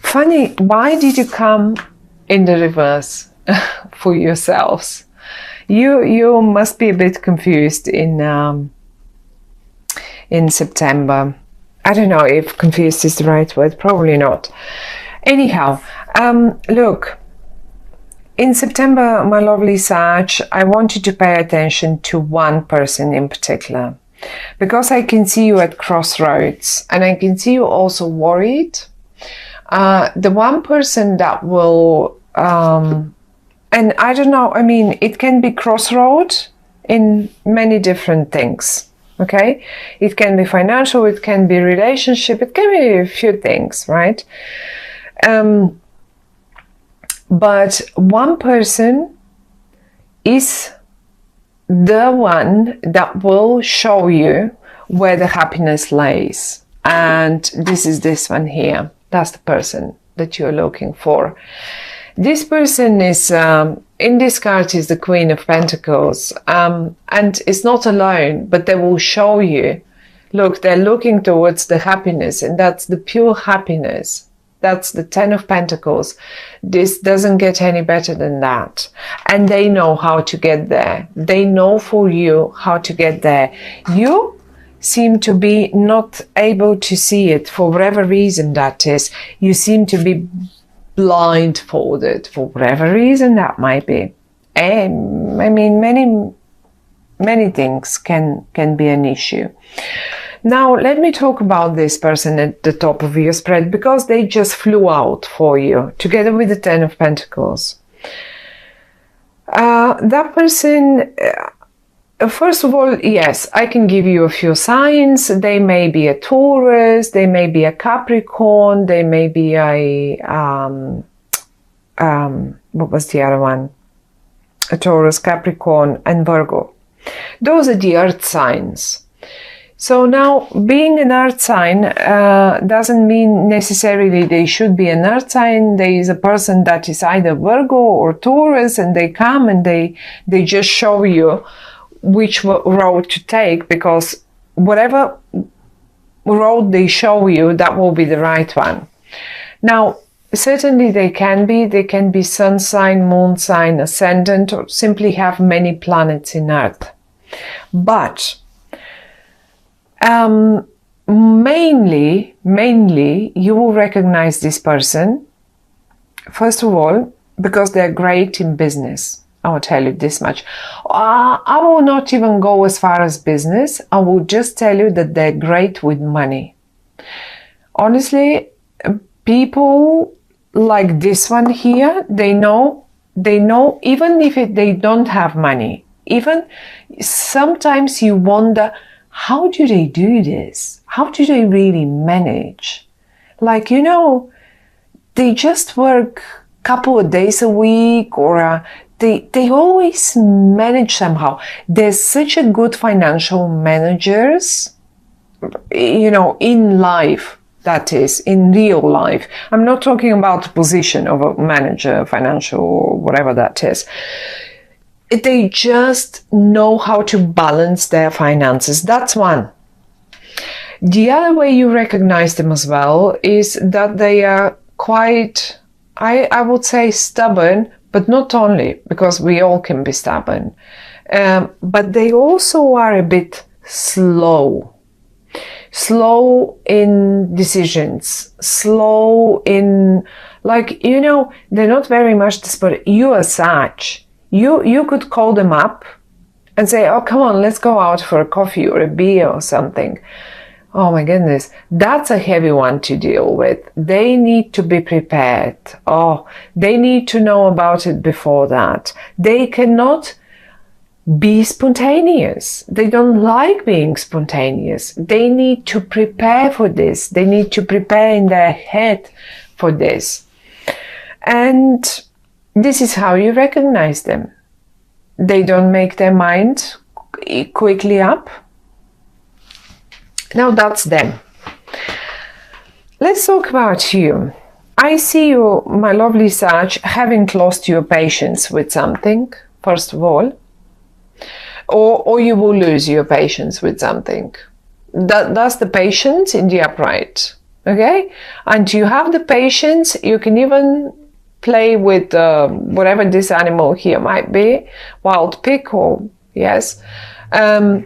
Funny, why did you come in the reverse for yourselves? You must be a bit confused in September. I don't know if confused is the right word, probably not. Anyhow, look, in September, my lovely Sag, I want you to pay attention to one person in particular, because I can see you at crossroads, and I can see you also worried. The one person that will, and I don't know, I mean, it can be crossroad in many different things. Okay, it can be financial, it can be relationship, it can be a few things, right? But one person is the one that will show you where the happiness lays. And this is this one here. That's the person that you're looking for. This person is, in this card is the Queen of Pentacles, and it's not alone, but they will show you, look, they're looking towards the happiness, and that's the pure happiness. That's the Ten of Pentacles. This doesn't get any better than that. And they know how to get there. They know for you how to get there. You seem to be not able to see it for whatever reason that is. You seem to be blindfolded for whatever reason that might be. And I mean, many things can be an issue. Now, let me talk about this person at the top of your spread, because they just flew out for you, together with the Ten of Pentacles. That person, first of all, yes, I can give you a few signs. They may be a Taurus, they may be a Capricorn, they may be a, what was the other one? A Taurus, Capricorn, and Virgo. Those are the earth signs. So now, being an earth sign doesn't mean necessarily they should be an earth sign. There is a person that is either Virgo or Taurus, and they come and they just show you which road to take, because whatever road they show you, that will be the right one. Now, certainly they can be sun sign, moon sign, ascendant, or simply have many planets in Earth. But mainly you will recognize this person, first of all, because they're great in business. I will tell you this much. I will not even go as far as business. I will just tell you that they're great with money. Honestly, people like this one here, they know, even if they don't have money, even sometimes you wonder, how do they do this? How do they really manage? Like, you know, they just work a couple of days a week, or they always manage somehow. There's such a good financial managers, you know, in life, that is, in real life. I'm not talking about the position of a manager, financial, or whatever that is. They just know how to balance their finances. That's one. The other way you recognize them as well is that they are quite, I would say, stubborn, but not only, because we all can be stubborn, but they also are a bit slow in decisions, slow in, like, you know, they're not very much desperate. You are such. You could call them up and say, oh, come on, let's go out for a coffee or a beer or something. Oh my goodness, that's a heavy one to deal with. They need to be prepared. Oh, they need to know about it before that. They cannot be spontaneous. They don't like being spontaneous. They need to prepare for this. They need to prepare in their head for this. And this is how you recognize them. They don't make their mind quickly up. Now that's them. Let's talk about you. I see you, my lovely Sag, having lost your patience with something, first of all. Or you will lose your patience with something. That's the patience in the upright. Okay? And you have the patience. You can even play with whatever this animal here might be, wild pig or yes. And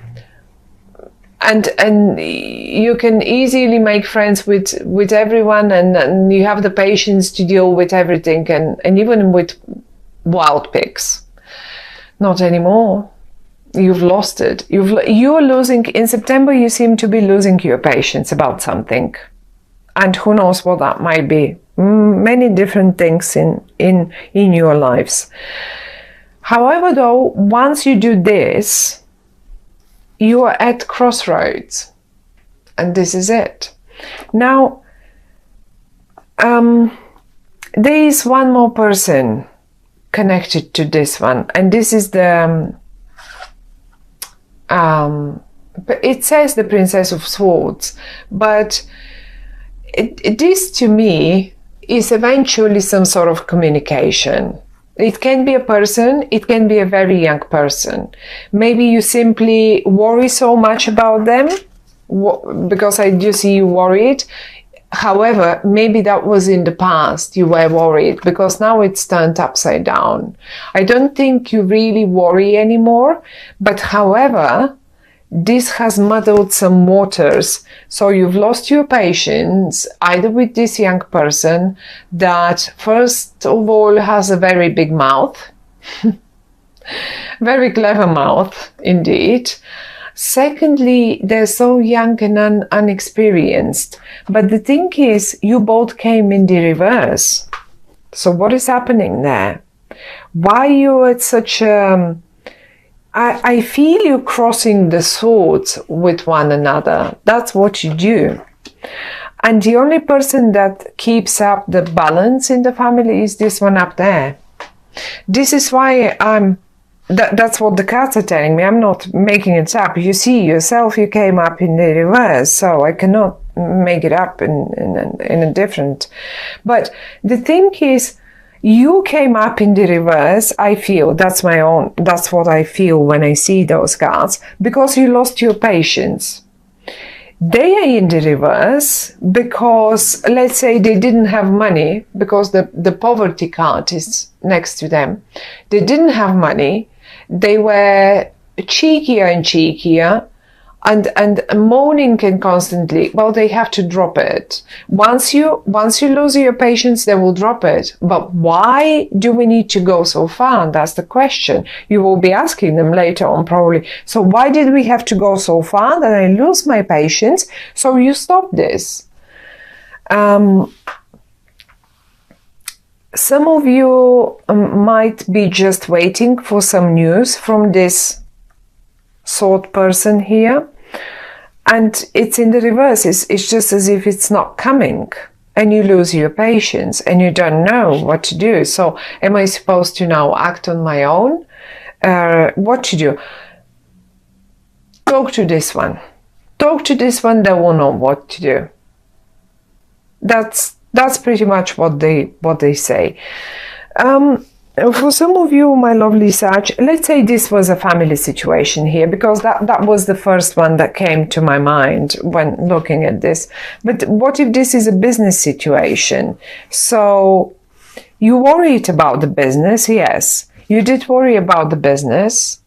you can easily make friends with everyone, and you have the patience to deal with everything, and even with wild pigs. Not anymore. You've lost it. You're losing, in September you seem to be losing your patience about something. And who knows what that might be. Many different things in your lives. However, though, once you do this, you are at crossroads. And this is it. Now, there is one more person connected to this one. And this is the... it says the Princess of Swords. But this, to me, is eventually some sort of communication. It can be a person, it can be a very young person. Maybe you simply worry so much about them, because I do see you worried. However, maybe that was in the past, you were worried, because now it's turned upside down. I don't think you really worry anymore, but however, this has muddled some waters. So you've lost your patience, either with this young person that, first of all, has a very big mouth. Very clever mouth, indeed. Secondly, they're so young and unexperienced. But the thing is, you both came in the reverse. So what is happening there? Why you at such a... I feel you crossing the swords with one another. That's what you do. And the only person that keeps up the balance in the family is this one up there. This is why that's what the cards are telling me. I'm not making it up. You see yourself, you came up in the reverse, so I cannot make it up in a different. But the thing is, you came up in the reverse, I feel. That's what I feel when I see those cards, because you lost your patience. They are in the reverse because, let's say, they didn't have money, because the poverty card is next to them. They didn't have money. They were cheekier and cheekier, and moaning and constantly. Well, they have to drop it. Once you lose your patience, they will drop it. But why do we need to go so far? And that's the question. You will be asking them later on, probably. So why did we have to go so far that I lose my patience? So you stop this. Some of you might be just waiting for some news from this sword person here, and it's in the reverse. It's just as if it's not coming, and you lose your patience and you don't know what to do. So am I supposed to now act on my own? What to do? Talk to this one. Talk to this one. They will know what to do. That's pretty much what they say. For some of you, my lovely Sag, let's say this was a family situation here, because that was the first one that came to my mind when looking at this. But what if this is a business situation? So you worried about the business, yes. You did worry about the business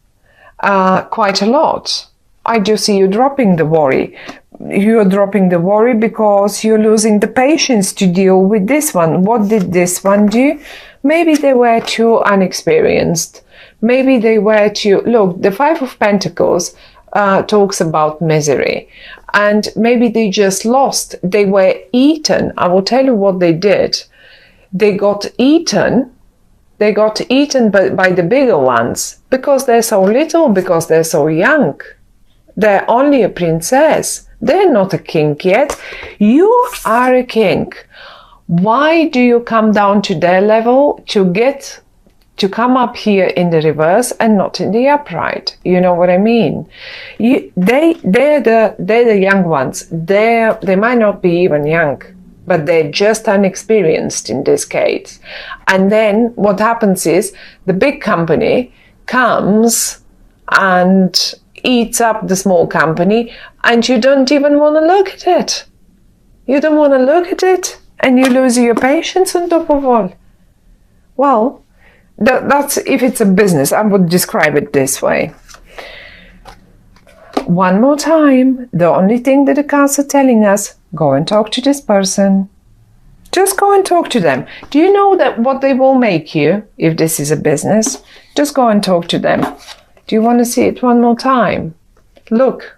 quite a lot. I do see you dropping the worry. You're dropping the worry because you're losing the patience to deal with this one. What did this one do? Maybe they were too unexperienced. Maybe they were too... Look, the Five of Pentacles talks about misery. And maybe they just lost. They were eaten. I will tell you what they did. They got eaten. They got eaten by the bigger ones because they're so little, because they're so young. They're only a princess. They're not a king yet. You are a king. Why do you come down to their level to come up here in the reverse and not in the upright? You know what I mean? They're the young ones. They might not be even young, but they're just unexperienced in this case. And then what happens is the big company comes and eats up the small company, and you don't even want to look at it. You don't want to look at it, and you lose your patience on top of all. Well, that's if it's a business, I would describe it this way. One more time, the only thing that the cards are telling us, go and talk to this person. Just go and talk to them. Do you know that what they will make you, if this is a business? Just go and talk to them. Do you want to see it one more time? Look,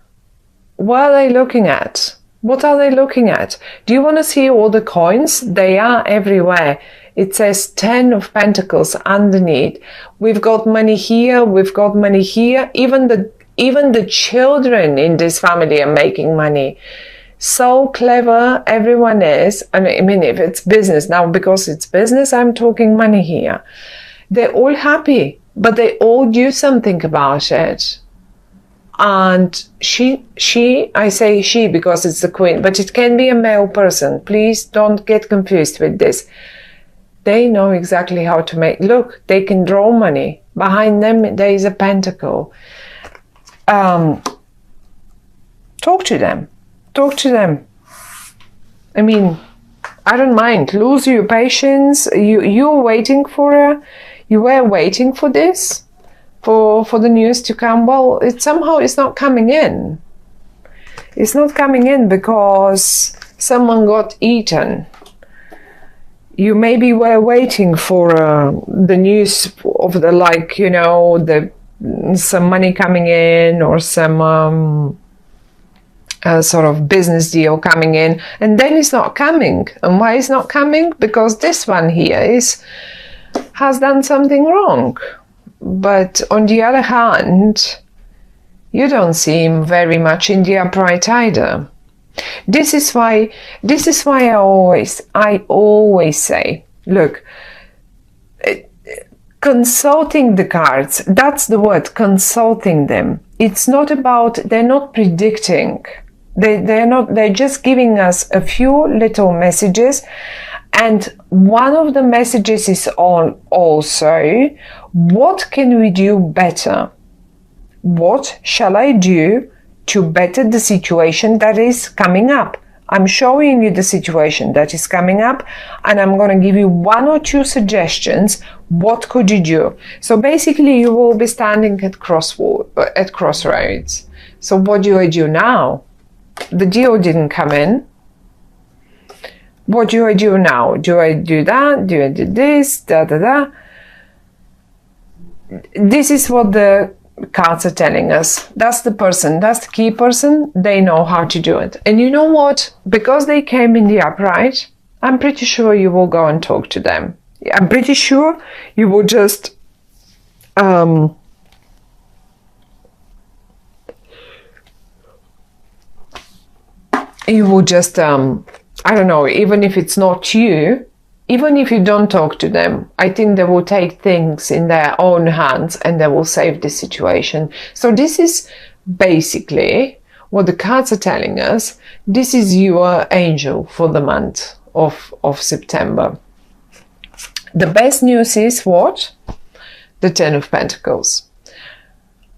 what are they looking at? What are they looking at? Do you want to see all the coins? They are everywhere. It says 10 of Pentacles underneath. We've got money here, we've got money here. Even the children in this family are making money. So clever everyone is. I mean, if it's business, now because it's business, I'm talking money here. They're all happy, but they all do something about it. And I say she because it's the Queen, but it can be a male person. Please don't get confused with this. They know exactly how to make, look, they can draw money. Behind them, there is a pentacle. Talk to them. Talk to them. I mean, I don't mind. Lose your patience. You're waiting for you were waiting for this, for the news to come. Well, somehow it's not coming in. It's not coming in because someone got eaten. You maybe were waiting for the news of the, like, you know, some money coming in, or some sort of business deal coming in, and then it's not coming. And why it's not coming? Because this one here has done something wrong. But on the other hand, you don't see him very much in the upright either. This is why I always say, look, consulting the cards, that's the word, consulting them. It's not about, they're not predicting. They're just giving us a few little messages. And one of the messages is also, what can we do better? What shall I do to better the situation that is coming up? I'm showing you the situation that is coming up, and I'm going to give you one or two suggestions. What could you do? So basically, you will be standing at crossroads. So what do I do now? The deal didn't come in. What do I do now? Do I do that? Do I do this? This is what the cards are telling us. That's the person, that's the key person. They know how to do it. And you know what? Because they came in the upright, I'm pretty sure you will go and talk to them. I'm pretty sure you will just I don't know, even if it's not you, even if you don't talk to them, I think they will take things in their own hands and they will save the situation. So this is basically what the cards are telling us. This is your angel for the month of September. The best news is what? The Ten of Pentacles.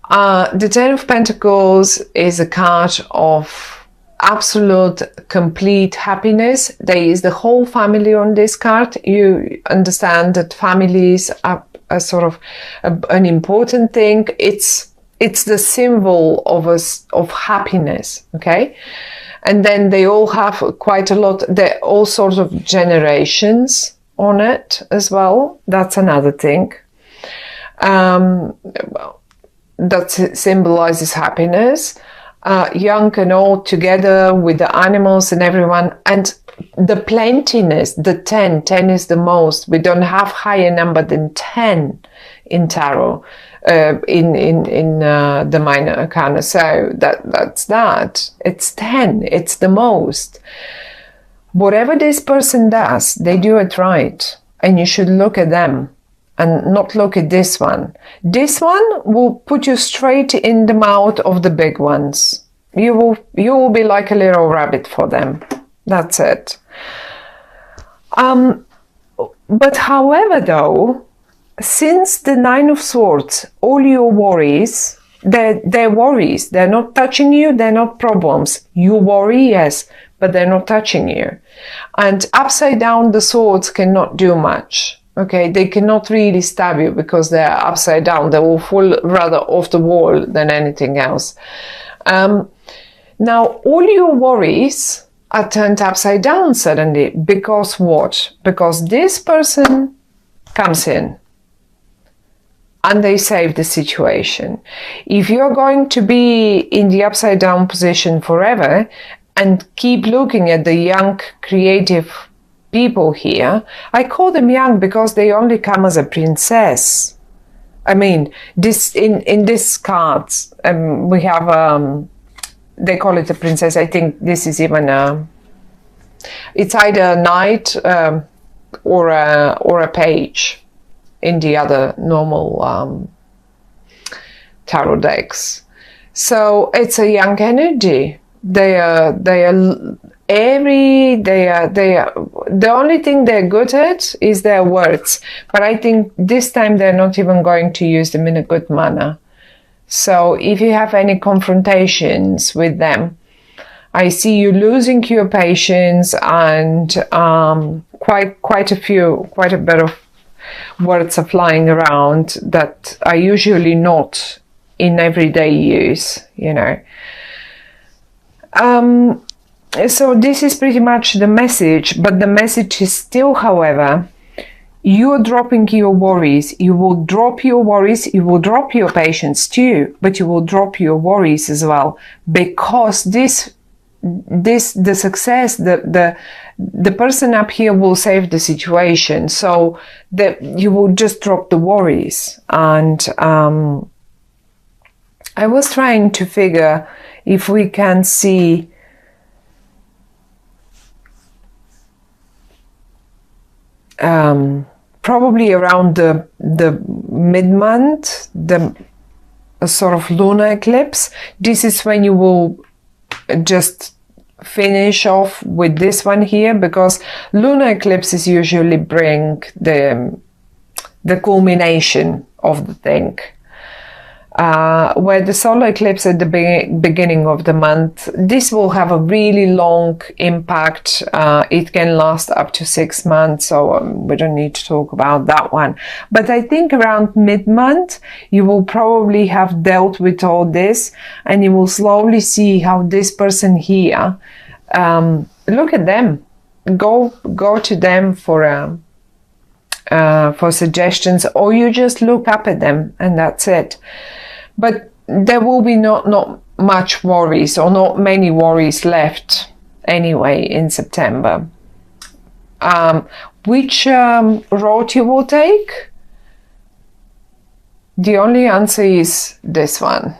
The Ten of Pentacles is a card of absolute complete happiness. There is the whole family on this card. You understand that families are a sort of an important thing. It's the symbol of happiness, okay? And then they all have quite a lot, there are all sorts of generations on it as well. That's another thing. That symbolizes happiness. Young and old together with the animals and everyone, and the plentiness, the 10 is the most. We don't have higher number than 10 in tarot, in the minor arcana. So that's that. It's 10. It's the most. Whatever this person does, they do it right, and you should look at them and not look at this one. This one will put you straight in the mouth of the big ones. You will be like a little rabbit for them. That's it. But however, though, since the Nine of Swords, all your worries, they're worries. They're not touching you. They're not problems. You worry, yes, but they're not touching you. And upside down, the swords cannot do much. Okay, they cannot really stab you because they're upside down. They will fall rather off the wall than anything else. Now, all your worries are turned upside down suddenly. Because what? Because this person comes in and they save the situation. If you're going to be in the upside down position forever and keep looking at the young, creative people here, I call them young because they only come as a princess. I mean, this in this cards, we have they call it a princess. I think this is even it's either a knight or a page in the other normal tarot decks. So it's a young energy. They are the only thing they're good at is their words, but I think this time they're not even going to use them in a good manner. So if you have any confrontations with them, I see you losing your patience, and quite a bit of words are flying around that are usually not in everyday use, you know. So this is pretty much the message, but the message is still, however, you're dropping your worries. You will drop your worries, you will drop your patience too, but you will drop your worries as well, because the success, the person up here will save the situation, so that you will just drop the worries. And I was trying to figure if we can see probably around the mid-month, the sort of lunar eclipse. This is when you will just finish off with this one here, because lunar eclipses usually bring the culmination of the thing. Where the solar eclipse at the beginning of the month, this will have a really long impact. It can last up to 6 months, so we don't need to talk about that one. But I think around mid-month, you will probably have dealt with all this, and you will slowly see how this person here, look at them, go to them for suggestions, or you just look up at them and that's it. But there will be not much worries, or not many worries left anyway in September. Which road you will take? The only answer is this one.